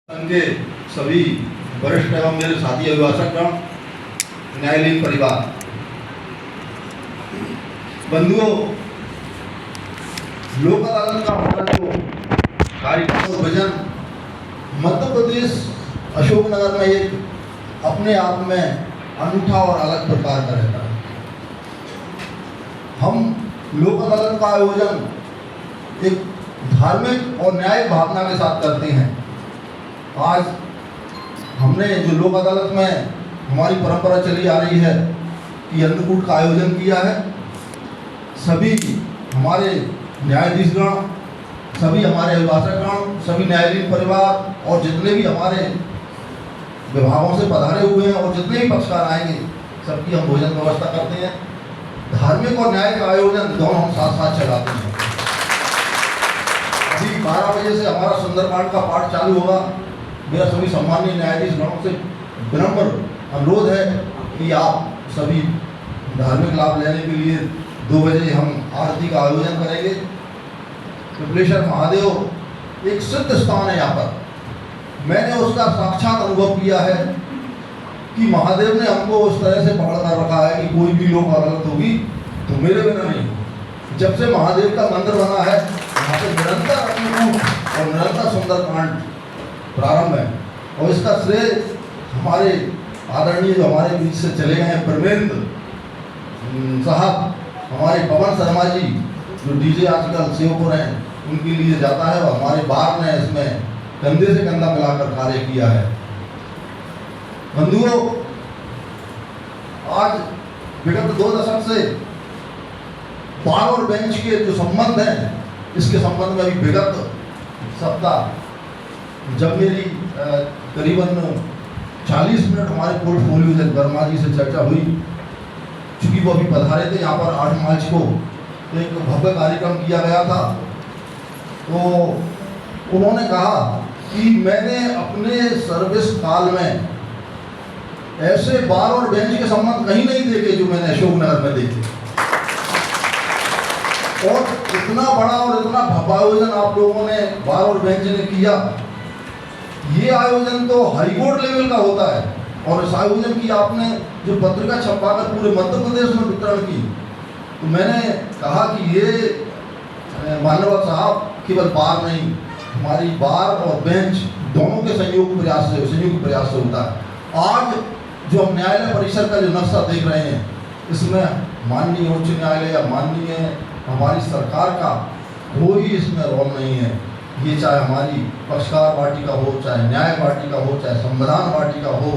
संघ के सभी वरिष्ठ एवं मेरे साथी अभिभाषकगण, न्यायालयीन परिवार, बंधुओं, लोक अदालत का हमारा जो कार्यक्रम और विजन मध्य प्रदेश अशोकनगर में एक अपने आप में अनूठा और अलग प्रकार का रहता है। हम लोक अदालत का आयोजन एक धार्मिक और न्यायिक भावना के साथ करते हैं। आज हमने जो लोक अदालत में हमारी परंपरा चली आ रही है कि अन्नकूट का आयोजन किया है। सभी हमारे न्यायाधीशगण, सभी हमारे अभिभाषकगण, सभी न्यायालयीन परिवार और जितने भी हमारे विभागों से पधारे हुए हैं और जितने भी पक्षकार आएंगे, सबकी हम भोजन व्यवस्था करते हैं। धार्मिक और न्यायिक आयोजन दोनों हम साथ साथ चलाते हैं। अभी 12 बजे से हमारा सुंदरकांड का पाठ चालू होगा। मेरा सभी सम्मानीय न्यायाधीश गणों से विनम्र अनुरोध है कि आप सभी धार्मिक लाभ लेने के लिए 2 बजे हम आरती का आयोजन करेंगे। पिपलेश्वर महादेव एक सिद्ध स्थान है। यहाँ पर मैंने उसका साक्षात अनुभव किया है कि महादेव ने हमको उस तरह से पकड़ कर रखा है कि कोई भी लोक अदालत होगी तो मेरे बिना नहीं। जब से महादेव का मंदिर बना है, वहाँ पे निरंतर अन्नकूट और निरंतर सुंदरकांड प्रारंभ है। और इसका श्रेय हमारे आदरणीय जो हमारे बीच से चले गए हैं ब्रह्मेंद्र साहब, हमारे पवन शर्मा जी जो डीजे आजकल सेवपुर हैं, उनके लिए जाता है। और हमारे बार ने इसमें कंधे से कंधा मिलाकर कार्य किया है। बंधुओं, आज विगत 2 दशक से बार और बेंच के जो संबंध हैं, इसके संबंध में अभी विगत सप्ताह जब मेरी करीबन 40 मिनट हमारे पोर्टफोलियो जज वर्मा जी से चर्चा हुई, चूँकि वो अभी पधारे थे यहाँ पर 8 मार्च को, तो एक भव्य कार्यक्रम किया गया था। तो उन्होंने कहा कि मैंने अपने सर्विस काल में ऐसे बार और बेंच के संबंध कहीं नहीं देखे जो मैंने अशोकनगर में देखे। और इतना बड़ा और इतना भव्य आयोजन आप लोगों ने बार और बेंच ने किया। ये आयोजन तो हाईकोर्ट लेवल का होता है। और इस आयोजन की आपने जो पत्रिका छपवाकर पूरे मध्य प्रदेश में वितरण की, तो मैंने कहा कि ये मानव साहब केवल बार नहीं, हमारी बार और बेंच दोनों के संयुक्त प्रयास से होता है। आज जो हम न्यायालय परिसर का जो नक्शा देख रहे हैं, इसमें माननीय उच्च न्यायालय या माननीय हमारी सरकार का कोई इसमें रोल नहीं है। ये चाहे हमारी पक्षकार वाटिका हो, चाहे न्याय वाटिका हो, चाहे संविधान वाटिका हो,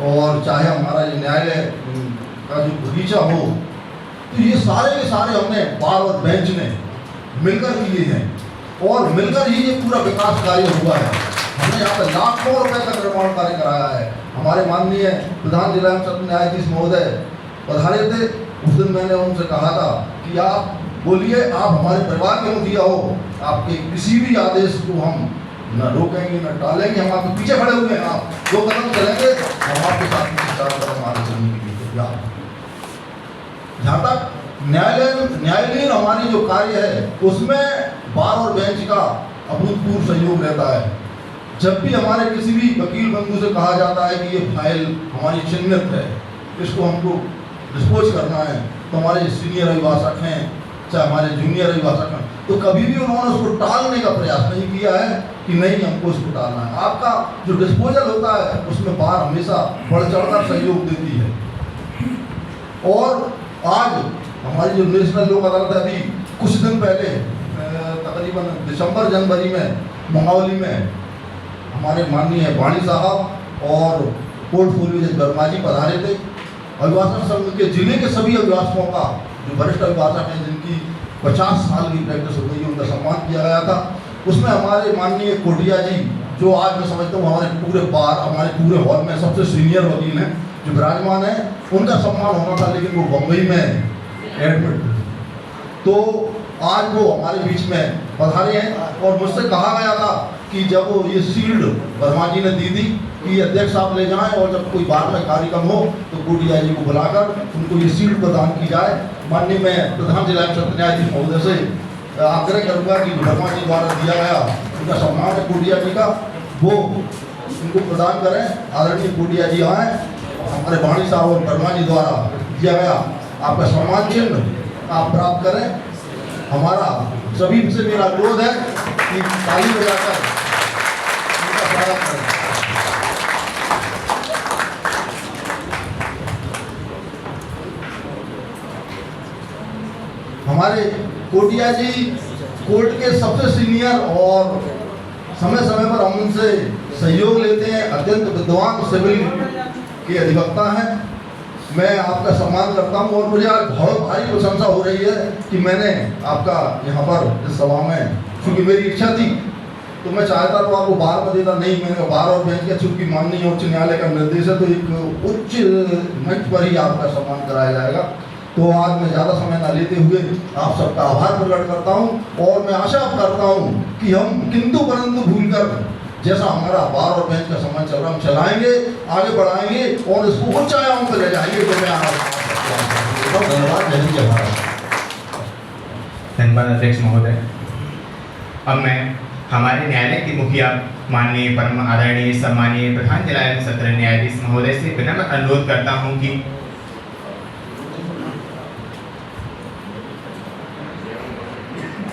और चाहे हमारा ये न्यायालय का जो बगीचा हो, तो ये सारे के सारे हमने बार और बेंच ने मिलकर किए हैं। और मिलकर ही ये पूरा विकास कार्य हुआ है। हमने यहाँ पर लाखों रुपए का निर्माण कार्य कराया है। हमारे माननीय प्रधान जिला एवं सत्र न्यायाधीश महोदय पधारे थे। उस दिन मैंने उनसे कहा था कि आप बोलिए, आप हमारे परिवार के मुखिया हो, आपके किसी भी आदेश को हम न रोकेंगे न टालेंगे। हम आपके पीछे खड़े हुए हैं। आप जो कदम चलेंगे हम आपके साथ कदम आगे चलने के लिए तैयार हैं। जहाँ तक न्यायालयीन हमारी जो कार्य है, उसमें बार और बेंच का अभूतपूर्व सहयोग रहता है। जब भी हमारे किसी भी वकील बंधु से कहा जाता है कि ये फाइल हमारी चिन्हित है, इसको हमको डिस्पोज करना है, तो हमारे सीनियर अभिभाषक हैं चाहे हमारे जूनियर अभिभाषक हैं, तो कभी भी उन्होंने उसको टालने का प्रयास नहीं किया है कि नहीं हमको इसको टालना है। आपका जो डिस्पोजल होता है, उसमें बार हमेशा बढ़ चढ़कर सहयोग देती है। और आज हमारी जो नेशनल लोक अदालत है, अभी कुछ दिन पहले तकरीबन दिसंबर जनवरी में मंगौली में हमारे माननीय वाणी साहब और पोर्टफोलियो जज वर्मा जी पधारे थे। अभिभाषक संघ के जिले के सभी अभिभाषकों का, जो वरिष्ठ अभिभाषक हैं जिनकी 50 साल की प्रैक्टिस हो गई है, उनका सम्मान किया गया था। उसमें हमारे माननीय कोटिया जी, जो आज मैं समझता हूँ हमारे पूरे बार, हमारे पूरे हॉल में सबसे सीनियर वकील हैं, जो विराजमान हैं, उनका सम्मान होना था, लेकिन वो बम्बई में एडमिट थे। तो आज वो हमारे बीच में पधारे हैं। और मुझसे कहा गया था कि जब वो ये शील्ड वर्मा जी ने दी थी कि अध्यक्ष साहब ले जाएं, और जब कोई बार में कार्यक्रम हो तो कोटिया जी को बुलाकर उनको ये शील्ड प्रदान की जाए। माननीय मैं प्रधान जिला एवं सत्र न्यायाधीश महोदय से आग्रह करूँगा कि वर्मा जी द्वारा दिया गया उनका सम्मान है कोटिया जी का, वो इनको प्रदान करें। आदरणीय कोटिया जी आए, हमारे वाणी साहब और वर्मा जी द्वारा दिया गया आपका सम्मान चिन्ह आप प्राप्त करें। हमारा सभी से मेरा अनुरोध है कि ताली बजाकर उनका स्वागत करें। हमारे कोटिया जी कोर्ट के सबसे सीनियर और समय समय पर हम उनसे सहयोग लेते हैं। अत्यंत विद्वान सिविल के अधिवक्ता हैं। मैं आपका सम्मान करता हूं और मुझे आज बहुत भारी प्रशंसा हो रही है कि मैंने आपका यहाँ पर इस सभा में, चूँकि मेरी इच्छा थी तो मैं चाहता तो आपको बार में देता, नहीं मैंने बार और बेंच के, चूँकि माननीय उच्च न्यायालय का निर्देश है तो एक उच्च मंच पर ही आपका सम्मान कराया जाएगा। तो आज मैं ज़्यादा समय ना लेते हुए आप सबका आभार प्रकट करता हूं और मैं आशा करता हूं कि हम किंतु परंतु भूलकर जैसा हमारा बार और बेंच का सम्मान चल रहा हम चलाएंगे, आगे बढ़ाएंगे और इसको ऊंचाइयों पर ले जाएंगे। तो मैं धन्यवाद। धन्यवाद अध्यक्ष महोदय। अब मैं हमारे न्यायालय के मुखिया माननीय परम आदरणीय सम्मानीय प्रधान न्यायालय सत्र न्यायाधीश महोदय से विनम्र अनुरोध करता हूं कि